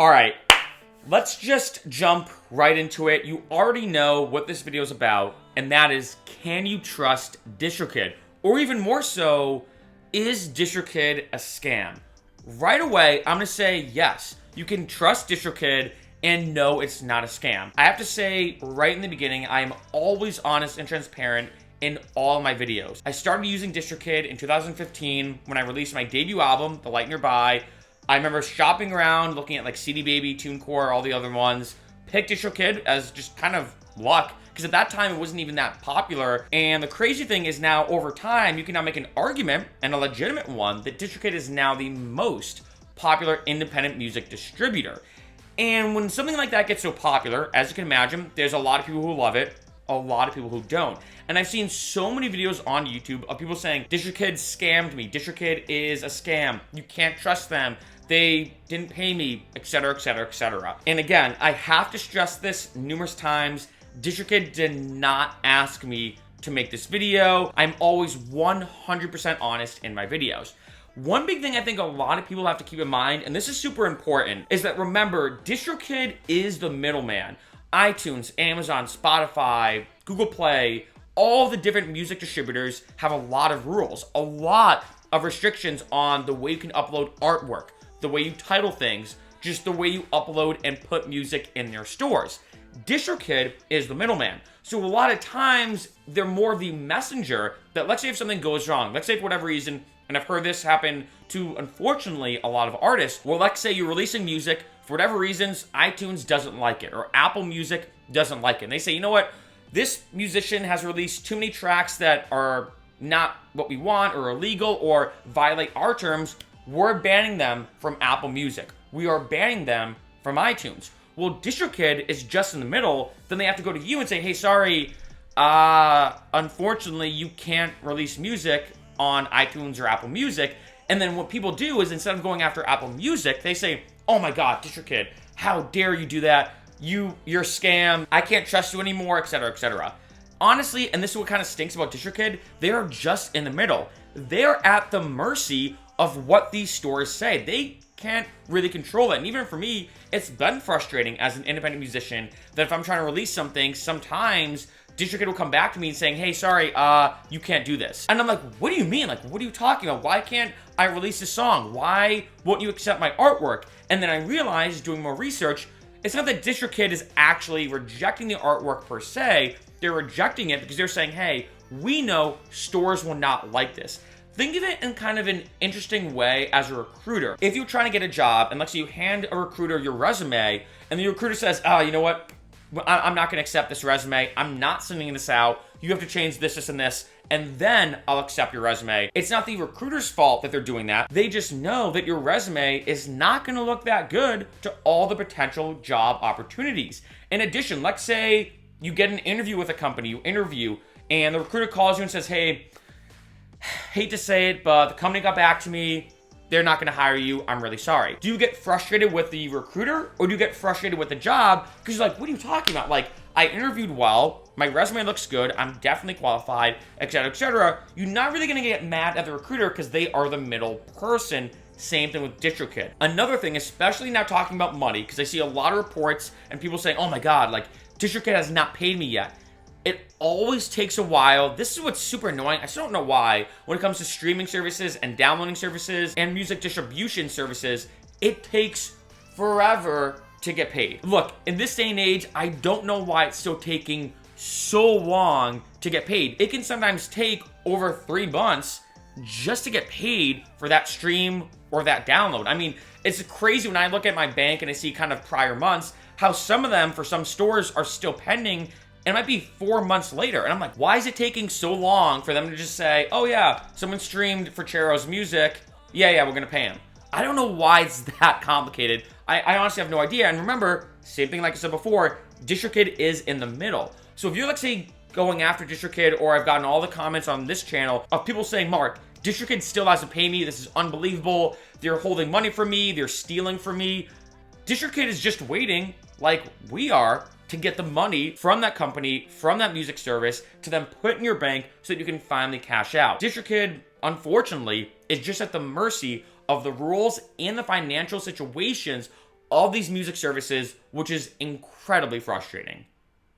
All right, let's just jump right into it. You already know what this video is about, and that is, can you trust DistroKid? Or even more so, is DistroKid a scam? Right away, I'm gonna say yes. You can trust DistroKid and no, it's not a scam. I have to say right in the beginning, I am always honest and transparent in all of my videos. I started using DistroKid in 2015 when I released my debut album, The Light Nearby. I remember shopping around, looking at like CD Baby, TuneCore, all the other ones. Picked DistroKid as just kind of luck, because at that time it wasn't even that popular. And the crazy thing is now, over time, you can now make an argument, and a legitimate one, that DistroKid is now the most popular independent music distributor. And when something like that gets so popular, as you can imagine, there's a lot of people who love it, a lot of people who don't. And I've seen so many videos on YouTube of people saying, DistroKid scammed me, DistroKid is a scam, you can't trust them, they didn't pay me, etc, etc, etc. And again, I have to stress this numerous times, DistroKid did not ask me to make this video. I'm always 100% honest in my videos. One big thing I think a lot of people have to keep in mind, and this is super important, is that remember, DistroKid is the middleman. iTunes, Amazon, Spotify, Google Play, all the different music distributors have a lot of rules, a lot of restrictions on the way you can upload artwork, the way you title things, just the way you upload and put music in their stores. DistroKid is the middleman. So a lot of times, they're more of the messenger that, let's say if something goes wrong, let's say for whatever reason, and I've heard this happen to, unfortunately, a lot of artists. Well, let's say you're releasing music, for whatever reasons, iTunes doesn't like it, or Apple Music doesn't like it. And they say, you know what, this musician has released too many tracks that are not what we want, or illegal, or violate our terms. We're banning them from Apple Music. We are banning them from iTunes. Well, DistroKid is just in the middle. Then they have to go to you and say, hey, sorry, unfortunately, you can't release music on iTunes or Apple Music. And then what people do is, instead of going after Apple Music, they say, oh my God, DistroKid, how dare you do that? You're a scam. I can't trust you anymore, etc, etc. Honestly, and this is what kind of stinks about DistroKid, they are just in the middle. They're at the mercy of what these stores say. They can't really control it. And even for me, it's been frustrating as an independent musician that if I'm trying to release something, sometimes DistroKid will come back to me and saying, hey, sorry, you can't do this. And I'm like, what do you mean? Like, what are you talking about? Why can't I release this song? Why won't you accept my artwork? And then I realized, doing more research, it's not that DistroKid is actually rejecting the artwork per se. They're rejecting it because they're saying, hey, we know stores will not like this. Think of it in kind of an interesting way as a recruiter. If you're trying to get a job, and let's say you hand a recruiter your resume, and the recruiter says, oh, you know what? I'm not gonna accept this resume. I'm not sending this out. You have to change this, this, and this, and then I'll accept your resume. It's not the recruiter's fault that they're doing that. They just know that your resume is not gonna look that good to all the potential job opportunities. In addition, let's say you get an interview with a company, you interview, and the recruiter calls you and says, hey, hate to say it, but the company got back to me. They're not gonna hire you. I'm really sorry. Do you get frustrated with the recruiter, or do you get frustrated with the job? Because you're like, what are you talking about? Like, I interviewed well, my resume looks good, I'm definitely qualified, etc, etc. You're not really gonna get mad at the recruiter because they are the middle person. Same thing with DistroKid. Another thing, especially now talking about money, because I see a lot of reports and people saying, oh my God, like, DistroKid has not paid me yet. It always takes a while. This is what's super annoying. I still don't know why. When it comes to streaming services and downloading services and music distribution services, it takes forever to get paid. Look, in this day and age, I don't know why it's still taking so long to get paid. It can sometimes take over 3 months just to get paid for that stream or that download. I mean, it's crazy when I look at my bank and I see kind of prior months, how some of them, for some stores, are still pending. It might be 4 months later. And I'm like, why is it taking so long for them to just say, oh yeah, someone streamed for Chero's music. Yeah, we're gonna pay him. I don't know why it's that complicated. I honestly have no idea. And remember, same thing like I said before, DistroKid is in the middle. So if you're, let's say, going after DistroKid, or I've gotten all the comments on this channel of people saying, Mark, DistroKid still hasn't paid me. This is unbelievable. They're holding money from me. They're stealing from me. DistroKid is just waiting, like we are, to get the money from that company, from that music service, to then put in your bank so that you can finally cash out. DistroKid, unfortunately, is just at the mercy of the rules and the financial situations all these music services, which is incredibly frustrating.